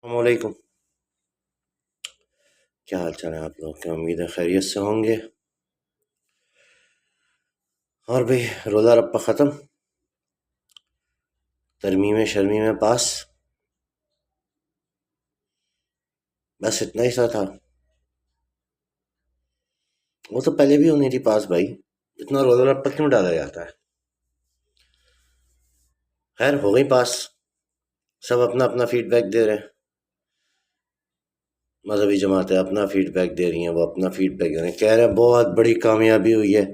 السلام علیکم. کیا حال چال ہے آپ لوگ کے؟ امید ہے خیریت سے ہوں گے. اور بھائی روزہ رپا ختم، ترمیم شرمی میں پاس، بس اتنا ہی سا تھا. وہ تو پہلے بھی ہونی تھی پاس بھائی، اتنا روزہ رپا کیوں ڈالا جاتا ہے؟ خیر ہو گئی پاس. سب اپنا اپنا فیڈ بیک دے رہے ہیں. مذہبی جماعتیں اپنا فیڈ بیک دے رہی ہیں، وہ اپنا فیڈ بیک دے رہے ہیں، کہہ رہے ہیں بہت بڑی کامیابی ہوئی ہے.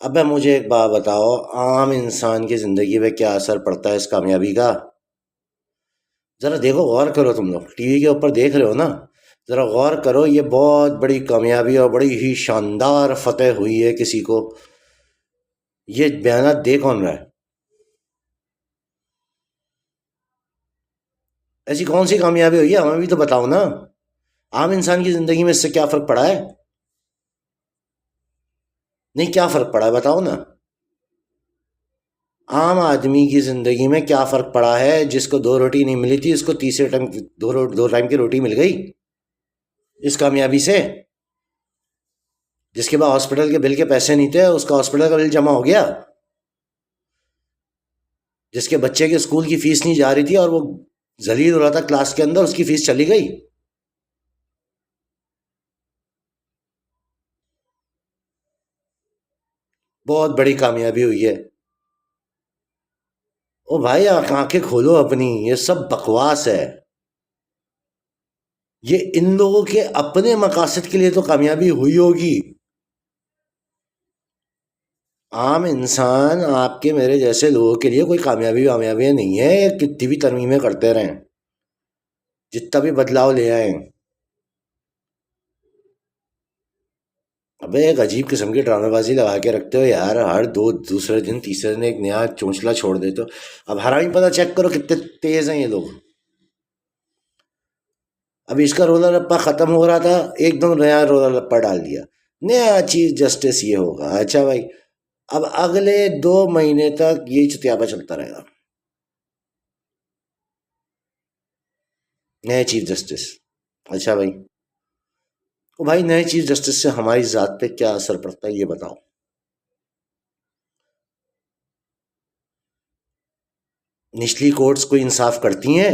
اب مجھے ایک بات بتاؤ، عام انسان کی زندگی پہ کیا اثر پڑتا ہے اس کامیابی کا؟ ذرا دیکھو، غور کرو. تم لوگ ٹی وی کے اوپر دیکھ رہے ہو نا، ذرا غور کرو. یہ بہت بڑی کامیابی اور بڑی ہی شاندار فتح ہوئی ہے کسی کو. یہ بیانات دے کون رہا ہے؟ ایسی کون سی کامیابی ہوئی ہے؟ ہمیں بھی تو بتاؤ نا. عام انسان کی زندگی میں اس سے کیا فرق پڑا ہے؟ نہیں، کیا فرق پڑا ہے بتاؤ نا. عام آدمی کی زندگی میں کیا فرق پڑا ہے؟ جس کو دو روٹی نہیں ملی تھی، اس کو تیسرے ٹائم دو ٹائم کی روٹی مل گئی اس کامیابی سے. جس کے بعد ہاسپٹل کے بل کے پیسے نہیں تھے، اس کا ہاسپٹل کا بل جمع ہو گیا. جس کے بچے کے اسکول کی فیس نہیں جا رہی تھی اور وہ ذلیل ہو رہا تھا کلاس کے اندر، اس کی فیس چلی گئی. بہت بڑی کامیابی ہوئی ہے. او بھائی آنکھیں کھولو اپنی، یہ سب بکواس ہے. یہ ان لوگوں کے اپنے مقاصد کے لیے تو کامیابی ہوئی ہوگی. عام انسان آپ کے میرے جیسے لوگوں کے لیے کوئی کامیابی نہیں ہے. یہ کتنی بھی ترمیمیں کرتے رہیں، جتنا بھی بدلاؤ لے آئیں. ابے ایک عجیب قسم کی ڈرامے بازی لگا کے رکھتے ہو یار. ہر دوسرے دن تیسرے دن ایک نیا چونچلا چھوڑ دیتے ہو. اب حرامی پتہ چیک کرو کتنے تیز ہیں یہ لوگ. اب اس کا روزہ رپا ختم ہو رہا تھا، ایک دم نیا روزہ رپا ڈال دیا. نیا چیف جسٹس یہ ہوگا. اچھا بھائی، اب اگلے 2 مہینے تک یہ چتیابا چلتا رہے گا. نئے چیف جسٹس. اچھا بھائی، تو بھائی نئے چیف جسٹس سے ہماری ذات پہ کیا اثر پڑتا ہے یہ بتاؤ. نچلی کورٹس کوئی انصاف کرتی ہیں؟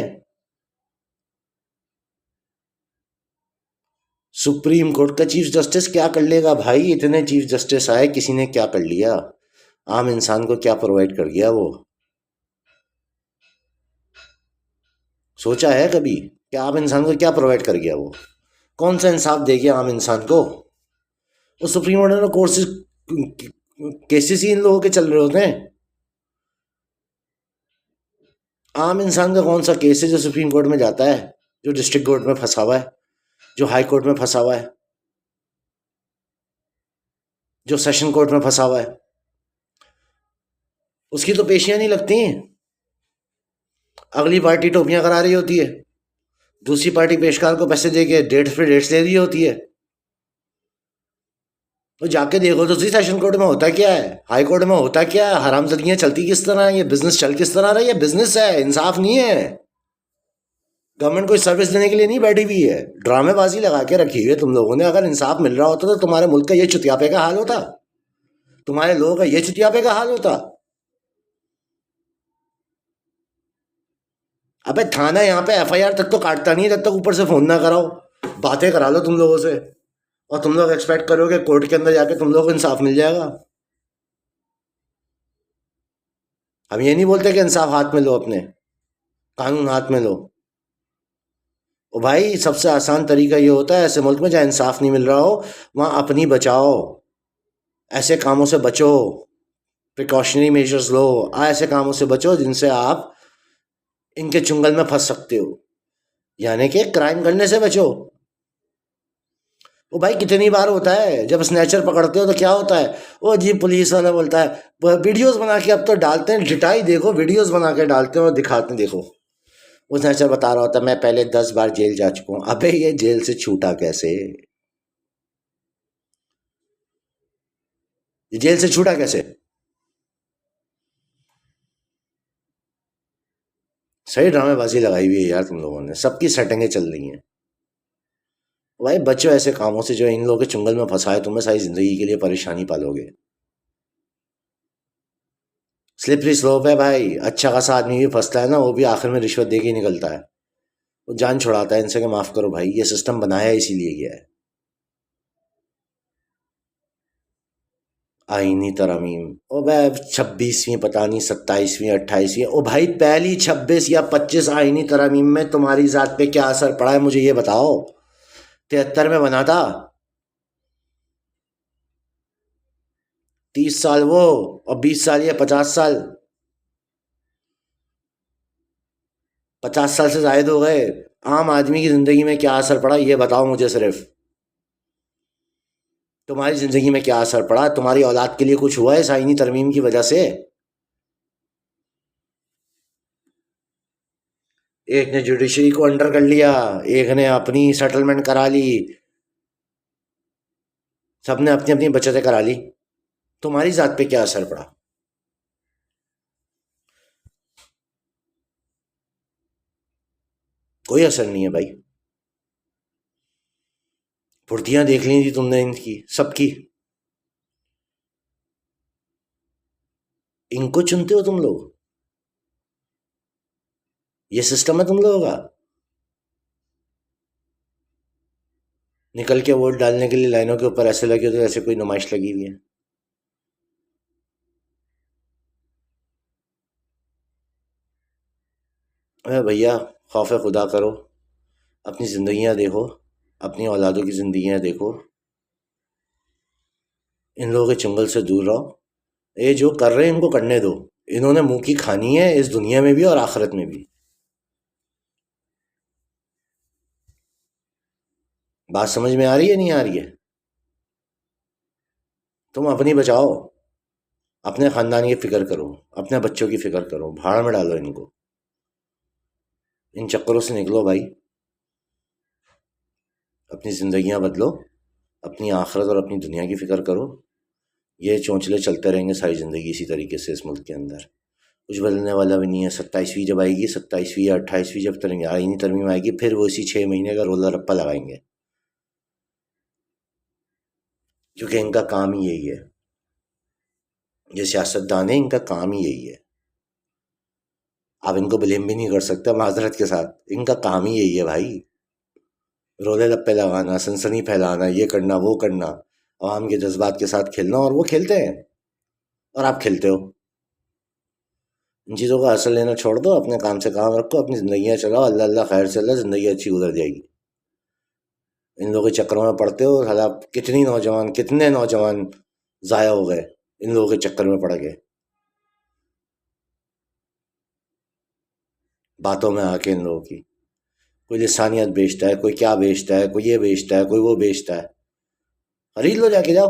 سپریم کورٹ کا چیف جسٹس کیا کر لے گا بھائی؟ اتنے چیف جسٹس آئے، کسی نے کیا کر لیا؟ عام انسان کو کیا پرووائڈ کر گیا وہ؟ سوچا ہے کبھی کہ عام انسان کو کیا پرووائڈ کر گیا وہ؟ کون سا انصاف دے گیا عام انسان کو؟ وہ سپریم کورٹ کیسز ہی ان لوگوں کے چل رہے ہوتے ہیں. عام انسان کا کون سا کیس ہے جو سپریم کورٹ میں جاتا ہے؟ جو ڈسٹرکٹ کورٹ میں پھنسا ہوا ہے، جو ہائی کورٹ میں پھنسا ہوا ہے، جو سیشن کورٹ میں پھنسا ہوا ہے. اس کی تو پیشیاں نہیں لگتی ہیں. اگلی پارٹی ٹوپیاں کرا رہی ہوتی ہے، دوسری پارٹی پیشکار کو پیسے دے کے ڈیٹس پہ ڈیٹس دے رہی ہوتی ہے. تو جا کے دیکھو تو سیشن کورٹ میں ہوتا کیا ہے، ہائی کورٹ میں ہوتا کیا ہے. حرام زدگیاں چلتی کس طرح ہیں، یہ بزنس چل کس طرح رہا ہے. یہ بزنس ہے، انصاف نہیں ہے. گورنمنٹ کوئی سروس دینے کے لیے نہیں بیٹھی ہوئی ہے. ڈرامے بازی لگا کے رکھی ہوئی ہے تم لوگوں نے. اگر انصاف مل رہا ہوتا تو تمہارے ملک کا یہ چتیاپے کا حال ہوتا، تمہارے لوگوں کا یہ چتیاپے کا حال ہوتا. ابے تھانہ یہاں پہ ایف آئی آر تک تو کاٹتا نہیں ہے جب تک اوپر سے فون نہ کراؤ. باتیں کرا لو تم لوگوں سے، اور تم لوگ ایکسپیکٹ کرو کہ کورٹ کے اندر جا کے تم لوگوں کو انصاف مل جائے گا. ہم یہ نہیں بولتے کہ انصاف ہاتھ میں لو، اپنے قانون ہاتھ میں لو. او بھائی سب سے آسان طریقہ یہ ہوتا ہے ایسے ملک میں جہاں انصاف نہیں مل رہا ہو وہاں اپنی بچاؤ، ایسے کاموں سے بچو، پریکاشنری میجرز لو. ایسے کاموں سے بچو جن سے آپ ان کے چنگل میں پھنس سکتے ہو، یعنی کہ کرائم کرنے سے بچو. وہ بھائی کتنی بار ہوتا ہے جب اسنیچر پکڑتے ہو تو کیا ہوتا ہے؟ وہ جی پولیس والا بولتا ہے، ویڈیوز بنا کے اب تو ڈالتے ہیں، ڈٹائی دیکھو، ویڈیوز بنا کے ڈالتے ہیں اور دکھاتے ہیں دیکھو. وہ اسنیچر بتا رہا ہوتا ہے میں پہلے 10 بار جیل جا چکا ہوں. ابے یہ جیل سے چھوٹا کیسے؟ یہ جیل سے چھوٹا کیسے؟ صحیح ڈرامے بازی لگائی ہوئی ہے یار تم لوگوں نے، سب کی سیٹنگیں چل رہی ہیں بھائی۔ بچوں ایسے کاموں سے جو ان لوگوں کے چنگل میں پھنسائے، تمہیں ساری زندگی کے لیے پریشانی پالو گے۔ سلپری سلوپ ہے بھائی، اچھا خاصا آدمی بھی پھنستا ہے نا، وہ بھی آخر میں رشوت دے کے ہی نکلتا ہے، وہ جان چھڑاتا ہے ان سے کہ معاف کرو بھائی، یہ سسٹم بنایا اسی لیے گیا ہے۔ آئینی ترامیم او بھائی، 26ویں پتہ نہیں 27ویں 28ویں، او بھائی پہلی 26 یا 25 آئینی ترامیم میں تمہاری ذات پہ کیا اثر پڑا ہے مجھے یہ بتاؤ۔ 73 میں بنا تھا، 30 سال وہ اور 20 سال یا 50 سال، 50 سال سے زائد ہو گئے۔ عام آدمی کی زندگی میں کیا اثر پڑا یہ بتاؤ مجھے صرف، تمہاری زندگی میں کیا اثر پڑا، تمہاری اولاد کے لیے کچھ ہوا ہے اس آئینی ترمیم کی وجہ سے؟ ایک نے جوڈیشری کو انڈر کر لیا، ایک نے اپنی سیٹلمنٹ کرا لی، سب نے اپنی اپنی بچتیں کرا لی، تمہاری ذات پہ کیا اثر پڑا؟ کوئی اثر نہیں ہے بھائی۔ پھرتیاں دیکھ لی تھی تم نے ان کی سب کی، ان کو چنتے ہو تم لوگ، یہ سسٹم ہے تم لوگوں کا؟ نکل کے ووٹ ڈالنے کے لیے لائنوں کے اوپر ایسے لگے ہو تو ایسے کوئی نمائش لگی ہوئی ہے؟ اے بھیا، خوف خدا کرو، اپنی زندگیاں دیکھو، اپنی اولادوں کی زندگیاں دیکھو، ان لوگوں کے چنگل سے دور رہو۔ یہ جو کر رہے ہیں ان کو کرنے دو، انہوں نے منہ کی کھانی ہے اس دنیا میں بھی اور آخرت میں بھی۔ بات سمجھ میں آ رہی ہے نہیں آ رہی ہے؟ تم اپنی بچاؤ، اپنے خاندان کی فکر کرو، اپنے بچوں کی فکر کرو، بھاڑ میں ڈالو ان کو، ان چکروں سے نکلو بھائی، اپنی زندگیاں بدلو، اپنی آخرت اور اپنی دنیا کی فکر کرو۔ یہ چونچلے چلتے رہیں گے ساری زندگی اسی طریقے سے اس ملک کے اندر، کچھ بدلنے والا بھی نہیں ہے۔ 27ویں جب آئے گی، 27ویں یا 28ویں جب آئینی ترمیم آئے گی، پھر وہ اسی 6 مہینے کا رولا رپا لگائیں گے، کیونکہ ان کا کام ہی یہی ہے۔ یہ سیاست دان ہے، ان کا کام ہی یہی ہے۔ آپ ان کو بلیم بھی نہیں کر سکتے معذرت کے ساتھ، ان کا کام ہی یہی ہے بھائی، رولے لپے لگانا، سنسنی پھیلانا، یہ کرنا وہ کرنا، عوام کے جذبات کے ساتھ کھیلنا، اور وہ کھیلتے ہیں اور آپ کھیلتے ہو۔ ان چیزوں کا اصل لینا چھوڑ دو، اپنے کام سے کام رکھو، اپنی زندگیاں چلاؤ، اللہ اللہ خیر سے اللہ زندگی اچھی گزر جائے گی۔ ان لوگوں کے چکروں میں پڑتے ہو، حالات کتنے نوجوان ضائع ہو گئے ان لوگوں کے چکر میں پڑ گئے، باتوں میں آ کے ان لوگوں کی، کوئی لسانیت بیچتا ہے، کوئی کیا بیچتا ہے، کوئی یہ بیچتا ہے، کوئی وہ بیچتا ہے، خرید لو جا کے جاؤ۔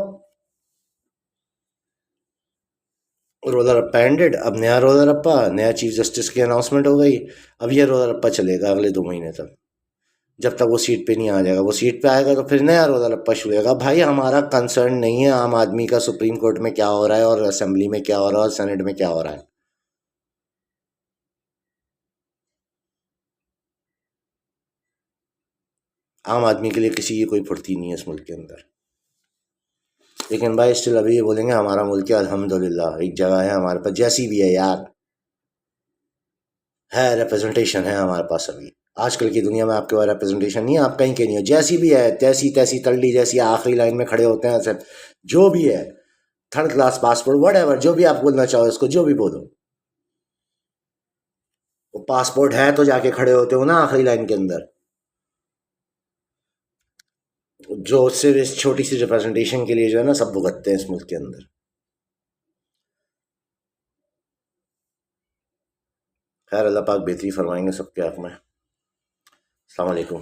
رولا رپا اینڈڈ، اب نیا رولا رپا، نیا چیف جسٹس کی اناؤنسمنٹ ہو گئی، اب یہ رولا رپا چلے گا اگلے 2 مہینے تک، جب تک وہ سیٹ پہ نہیں آ جائے گا۔ وہ سیٹ پہ آئے گا تو پھر نیا رولا رپا شروع ہوگا۔ بھائی ہمارا کنسرن نہیں ہے عام آدمی کا سپریم کورٹ میں کیا ہو رہا ہے اور اسمبلی میں کیا ہو رہا ہے اور سینٹ میں کیا ہو رہا ہے۔ عام آدمی کے لیے کسی کی کوئی پھرتی نہیں ہے اس ملک کے اندر، لیکن بھائی اسٹل ابھی یہ بولیں گے ہمارا ملک ہے، الحمدللہ ایک جگہ ہے ہمارے پاس، جیسی بھی ہے یار، ہے ریپرزنٹیشن ہے ہمارے پاس ابھی۔ آج کل کی دنیا میں آپ کے پاس ریپرزنٹیشن نہیں ہے، آپ کہیں کے نہیں ہو، جیسی بھی ہے، تیسی تیسی تلڈی جیسی آخری لائن میں کھڑے ہوتے ہیں ایسے، جو بھی ہے، third class passport what ever, جو بھی آپ بولنا چاہو اس کو، جو بھی بولو، وہ پاسپورٹ ہے تو جا کے کھڑے ہوتے ہو نا آخری لائن کے اندر، جو صرف اس چھوٹی سی ریپرزنٹیشن کے لیے جو ہے نا سب بھگتتے ہیں اس ملک کے اندر۔ خیر اللہ پاک بہتری فرمائیں گے سب کے حق میں۔ السلام علیکم۔